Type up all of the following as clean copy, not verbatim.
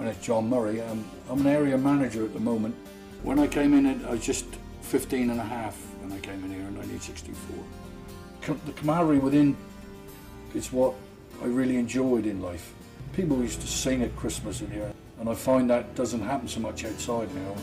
is John Murray. I'm an area manager at the moment. When I came in, I was just 15 and a half when I came in here in 1964. The camaraderie within is what I really enjoyed in life. People used to sing at Christmas in here, and I find that doesn't happen so much outside now.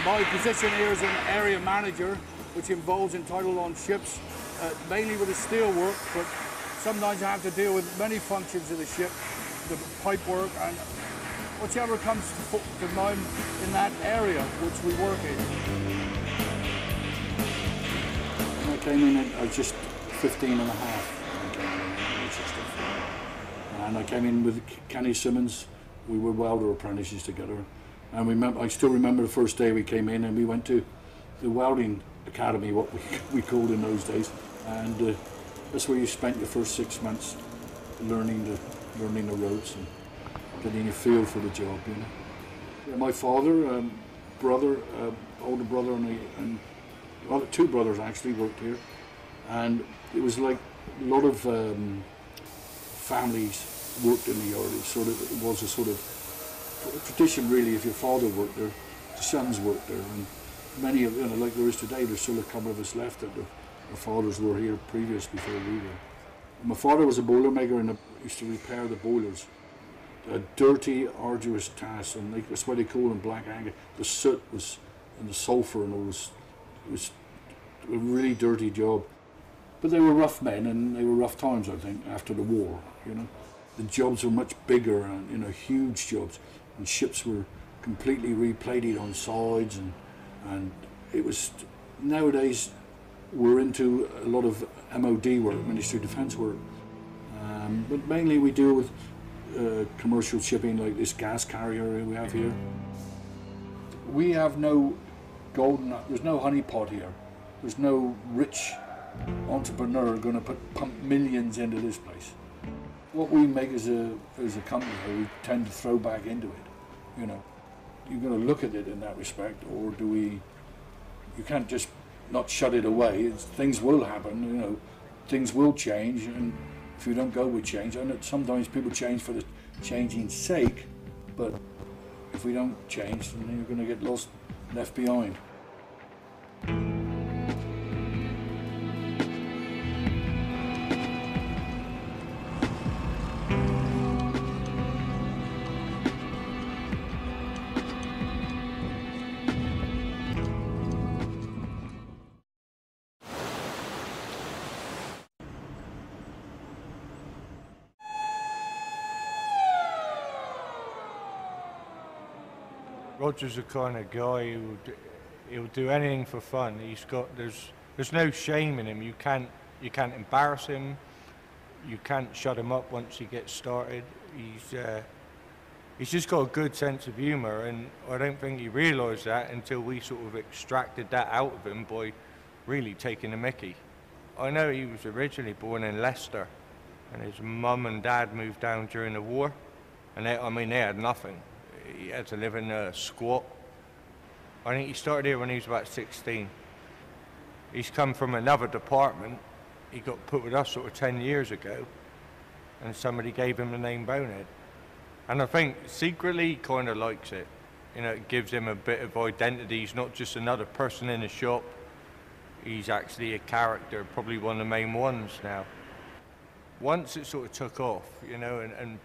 My position here is an area manager, which involves entitled on ships, mainly with the steel work, but sometimes I have to deal with many functions of the ship, the pipe work, and whichever comes to mind in that area which we work in. When I came in, I was just 15 and a half when I came in 1964. And I came in with Kenny Simmons. We were welder apprentices together. And I still remember the first day we came in and we went to the welding academy, what we called in those days. And that's where you spent your first 6 months learning the ropes and getting a feel for the job, you know. Yeah, my father, brother, older brother, and well, two brothers actually worked here. And it was like a lot of families worked in the yard. It was a sort of tradition, really. If your father worked there, the sons worked there, and many of, you know, like there is today, there's still a couple of us left that our fathers were here previous before we were. My father was a boiler maker and used to repair the boilers. A dirty, arduous task, and that's why they call them black agate. The soot was, and the sulphur, and it was a really dirty job. But they were rough men, and they were rough times, I think, after the war. You know, the jobs were much bigger, and you know, huge jobs. And ships were completely replated on sides, and it was, nowadays we're into a lot of MOD work, Ministry of Defence work, but mainly we deal with commercial shipping, like this gas carrier we have here. We have no there's no honeypot here. There's no rich entrepreneur going to pump millions into this place. What we make as a company, we tend to throw back into it. You know, you've got to look at it in that respect, or you can't just not shut it away. Things will happen, you know, things will change, and if you don't go with change, I know sometimes people change for the changing's sake, but if we don't change, then you're going to get left behind. Roger's the kind of guy he'll do anything for fun. There's no shame in him. You can't embarrass him. You can't shut him up once he gets started. He's just got a good sense of humour, and I don't think he realised that until we sort of extracted that out of him by really taking a mickey. I know he was originally born in Leicester, and his mum and dad moved down during the war, and they had nothing. He had to live in a squat. I think he started here when he was about 16. He's come from another department. He got put with us sort of 10 years ago, and somebody gave him the name Bonehead. And I think secretly he kind of likes it. You know, it gives him a bit of identity. He's not just another person in the shop. He's actually a character, probably one of the main ones now. Once it sort of took off, you know, and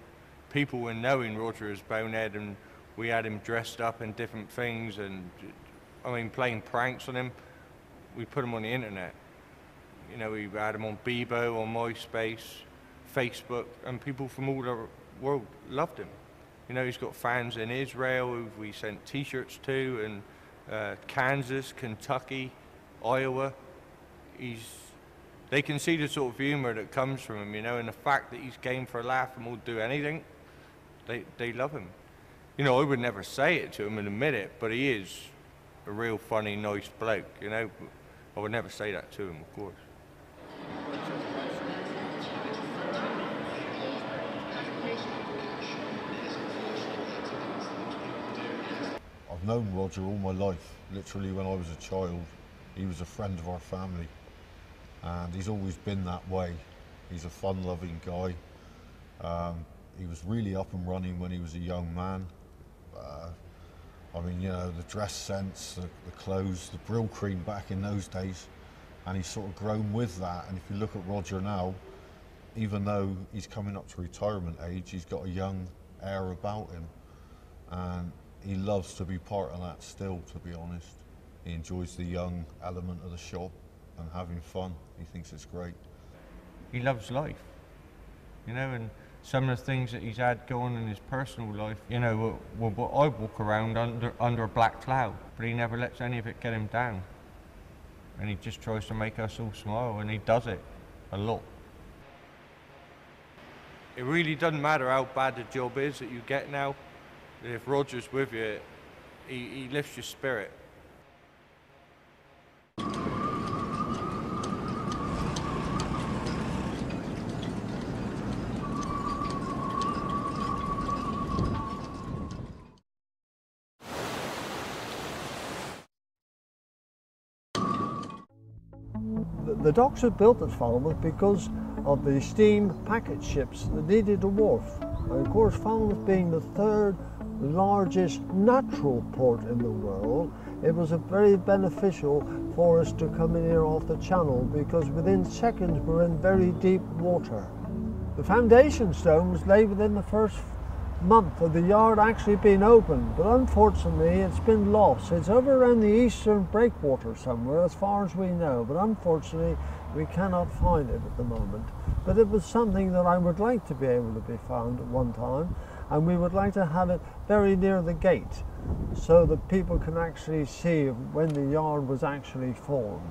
people were knowing Roger as Bonehead, and we had him dressed up in different things, and I mean, playing pranks on him. We put him on the internet. You know, we had him on Bebo, on MySpace, Facebook, and people from all the world loved him. You know, he's got fans in Israel who we sent T-shirts to, and Kansas, Kentucky, Iowa. They can see the sort of humour that comes from him, you know, and the fact that he's game for a laugh and will do anything. They love him. You know, I would never say it to him and admit it, but he is a real funny, nice bloke, you know. I would never say that to him, of course. known Roger all my life. Literally when I was a child, he was a friend of our family, and he's always been that way. He's a fun-loving guy. He was really up and running when he was a young man. I mean, you know, the dress sense, the clothes, the brill cream back in those days, and he's sort of grown with that. And if you look at Roger now, even though he's coming up to retirement age, he's got a young air about him, and he loves to be part of that still, to be honest. He enjoys the young element of the shop and having fun. He thinks it's great. He loves life, you know, and some of the things that he's had going in his personal life, you know, I walk around under a black cloud, but he never lets any of it get him down. And he just tries to make us all smile, and he does it a lot. It really doesn't matter how bad the job is that you get now. If Roger's with you, he lifts your spirit. The docks are built at Falmouth because of the steam packet ships that needed a wharf. And of course, Falmouth being the third largest natural port in the world, it was very beneficial for us to come in here off the channel, because within seconds we're in very deep water. The foundation stone was laid within the first month of the yard actually being opened, but unfortunately it's been lost. It's over around the eastern breakwater somewhere, as far as we know, but unfortunately we cannot find it at the moment. But it was something that I would like to be able to be found at one time, and we would like to have it very near the gate so that people can actually see when the yard was actually formed.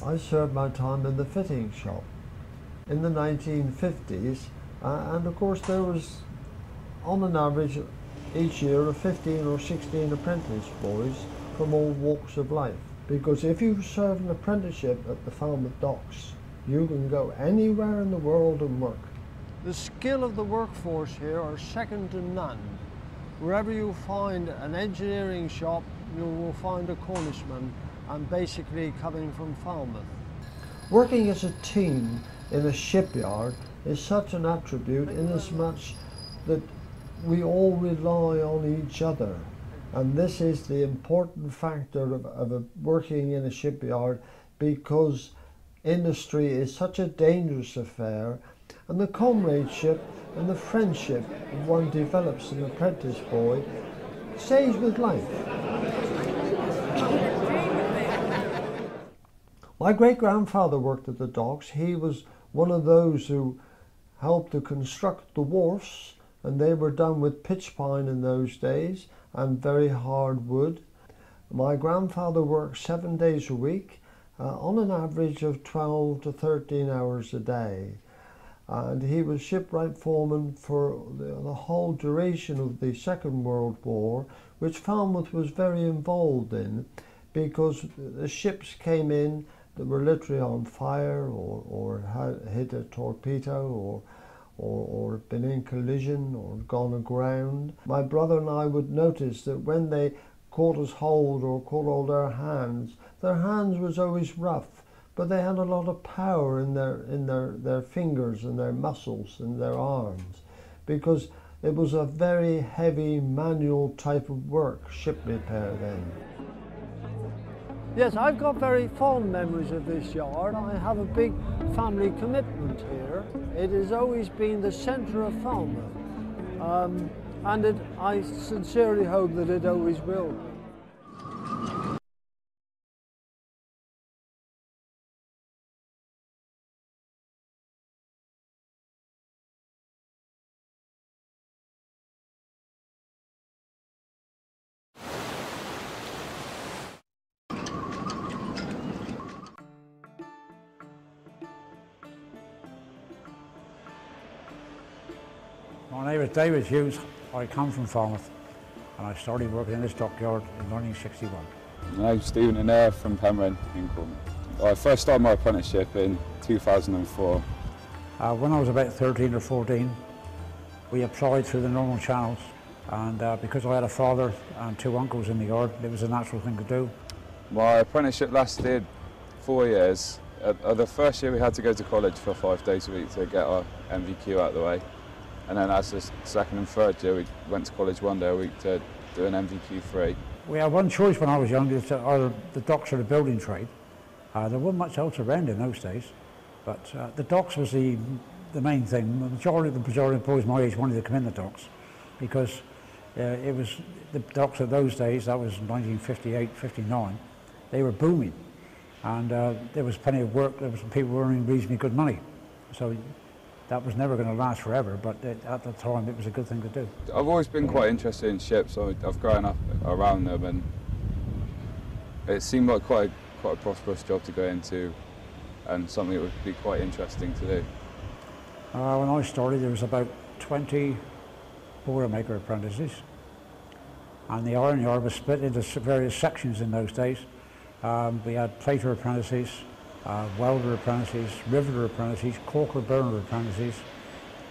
I served my time in the fitting shop in the 1950s, and of course there was on an average each year of 15 or 16 apprentice boys from all walks of life. Because if you serve an apprenticeship at the Falmouth docks, you can go anywhere in the world and work. The skill of the workforce here are second to none. Wherever you find an engineering shop, you will find a Cornishman, and basically coming from Falmouth. Working as a team in a shipyard is such an attribute, inasmuch that we all rely on each other, and this is the important factor of working in a shipyard, because industry is such a dangerous affair, and the comradeship and the friendship one develops an apprentice boy stays with life. My great-grandfather worked at the docks. He was one of those who helped to construct the wharfs, and they were done with pitch pine in those days and very hard wood. My grandfather worked 7 days a week on an average of 12 to 13 hours a day, and he was shipwright foreman for the whole duration of the Second World War, which Falmouth was very involved in, because the ships came in that were literally on fire or had hit a torpedo or been in collision or gone aground. My brother and I would notice that when they caught us hold or caught hold their hands was always rough, but they had a lot of power in their fingers and their muscles and their arms, because it was a very heavy manual type of work, ship repair then. Yes, I've got very fond memories of this yard. I have a big family commitment here. It has always been the centre of Falmouth, and I sincerely hope that it always will be. My name is David Hughes. I come from Falmouth, and I started working in this dockyard in 1961. I'm Stephen Anair from Penryn in Cornwall. I first started my apprenticeship in 2004. When I was about 13 or 14, we applied through the normal channels And because I had a father and 2 uncles in the yard, it was a natural thing to do. My apprenticeship lasted 4 years. The first year we had to go to college for 5 days a week to get our MVQ out of the way. And then as the second and third year we went to college 1 day a week to do an MVQ3. We had one choice when I was young, it's either the docks or the building trade. There wasn't much else around in those days, but the docks was the main thing. The majority of boys my age wanted to come in the docks because it was the docks of those days, that was 1958, 59, they were booming. And there was plenty of work, there was people earning reasonably good money. So that was never going to last forever, but at the time it was a good thing to do. I've always been quite interested in ships. I've grown up around them, and it seemed like quite a prosperous job to go into, and something that would be quite interesting to do. When I started, there was about 20 boilermaker apprentices, and the iron yard was split into various sections in those days. We had plater apprentices, welder apprentices, riveter apprentices, caulker burner apprentices,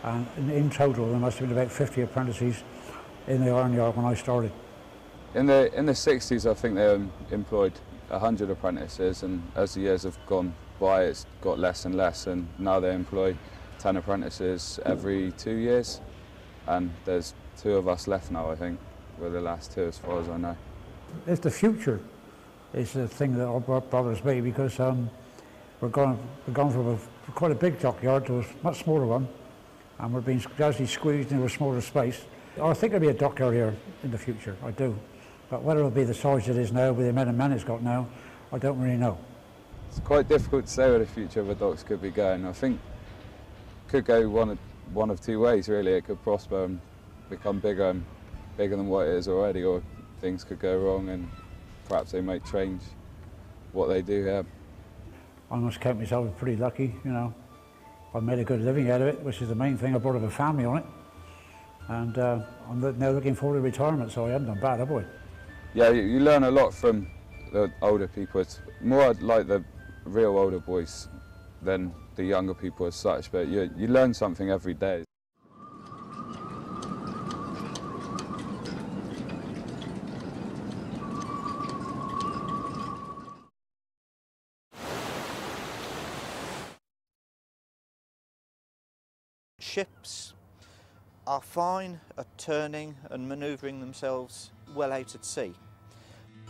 and in total there must have been about 50 apprentices in the iron yard when I started. In the 60s, I think they employed 100 apprentices, and as the years have gone by it's got less and less, and now they employ 10 apprentices every 2 years, and there's 2 of us left now, I think. We're the last 2 as far as I know. It's the future is the thing that bothers me, because we're gone from quite a big dockyard to a much smaller one, and we're being gradually squeezed into a smaller space. I think there'll be a dockyard here in the future, I do. But whether it'll be the size it is now, with the amount of men it's got now, I don't really know. It's quite difficult to say where the future of the docks could be going. I think it could go one of 2 ways, really. It could prosper and become bigger than what it is already, or things could go wrong and perhaps they might change what they do here. I must count myself pretty lucky, you know. I've made a good living out of it, which is the main thing. I brought up a family on it, and I'm now looking forward to retirement, so I haven't done bad, have I? Yeah, you learn a lot from the older people. It's more like the real older boys than the younger people as such, but you learn something every day. Ships are fine at turning and manoeuvring themselves well out at sea,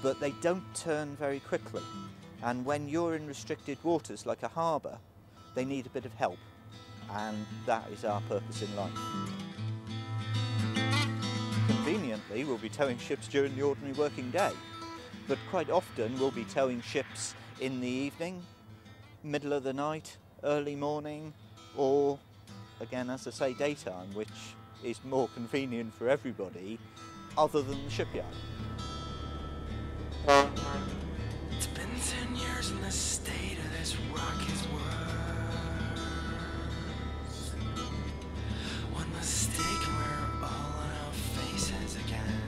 but they don't turn very quickly, and when you're in restricted waters like a harbour, they need a bit of help, and that is our purpose in life. Conveniently, we'll be towing ships during the ordinary working day, but quite often we'll be towing ships in the evening, middle of the night, early morning, or again, as I say, daytime, which is more convenient for everybody other than the shipyard. It's been 10 years and the state of this rock is worse. One mistake and we're all on our faces again.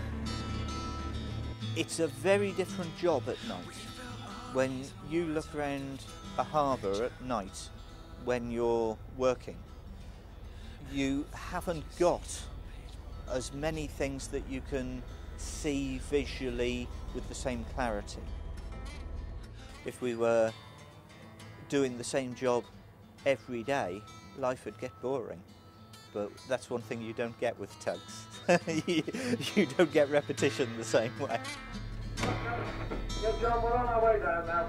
It's a very different job at night. When you look around a harbour at night when you're working, you haven't got as many things that you can see visually with the same clarity. If we were doing the same job every day, life would get boring. But that's one thing you don't get with tugs. you don't get repetition the same way. Yeah, John, we're on our way down now.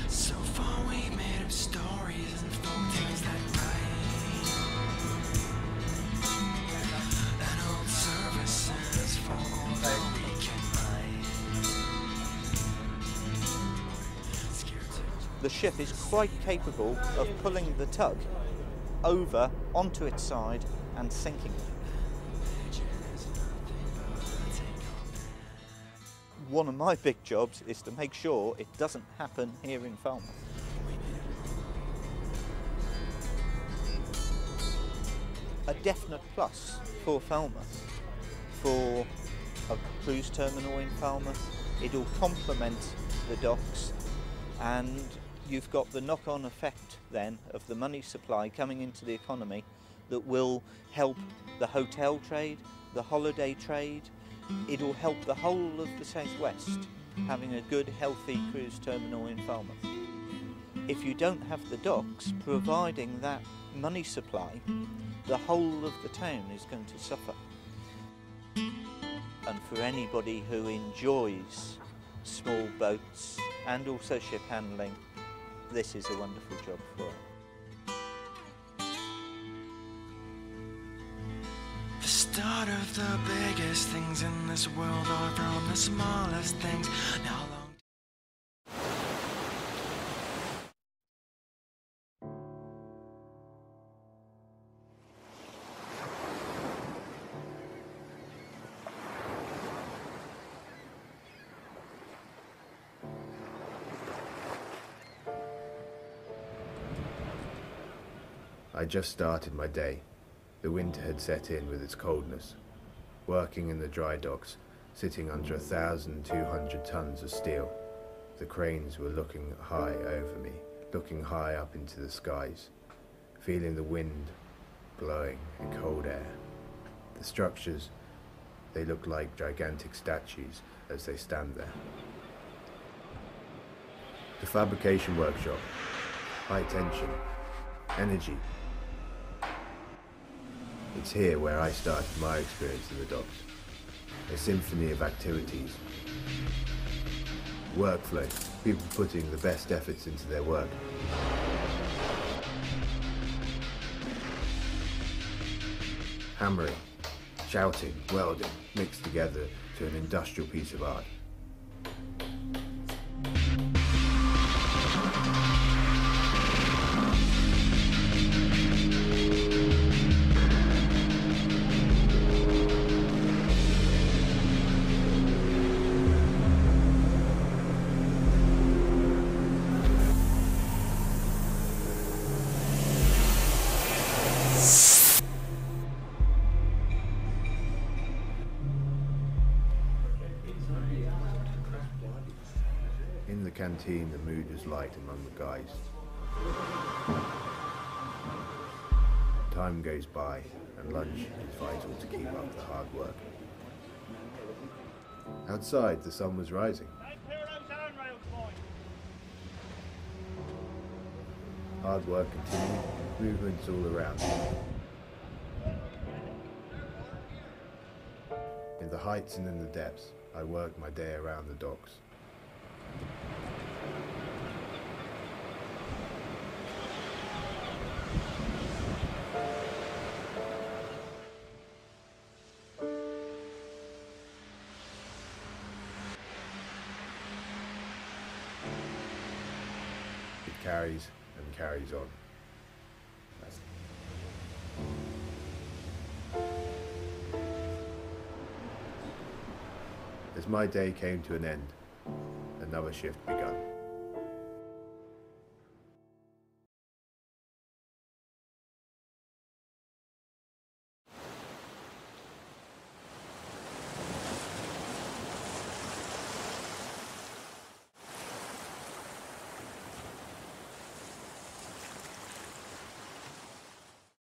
So far we made up stories and folktales that write, and old services for all that we can buy. The ship is quite capable of pulling the tug over onto its side and sinking it. One of my big jobs is to make sure it doesn't happen here in Falmouth. A definite plus for Falmouth, for a cruise terminal in Falmouth. It'll complement the docks, and you've got the knock-on effect then of the money supply coming into the economy that will help the hotel trade, the holiday trade. It'll help the whole of the southwest having a good, healthy cruise terminal in Falmouth. If you don't have the docks providing that money supply, the whole of the town is going to suffer. And for anybody who enjoys small boats and also ship handling, this is a wonderful job for them. The start of the biggest things in this world are from the smallest things. Now long I just started my day. The winter had set in with its coldness. Working in the dry docks, sitting under 1,200 tons of steel. The cranes were looking high over me, looking high up into the skies, feeling the wind blowing in cold air. The structures, they look like gigantic statues as they stand there. The fabrication workshop, high tension, energy. It's here where I started my experience in the docks. A symphony of activities. Workflow, people putting the best efforts into their work. Hammering, shouting, welding, mixed together to an industrial piece of art. In the canteen, the mood was light among the guys. Time goes by, and lunch is vital to keep up the hard work. Outside, the sun was rising. Hard work continued, movements all around. In the heights and in the depths, I worked my day around the docks. It carries and carries on. As my day came to an end, another shift begun.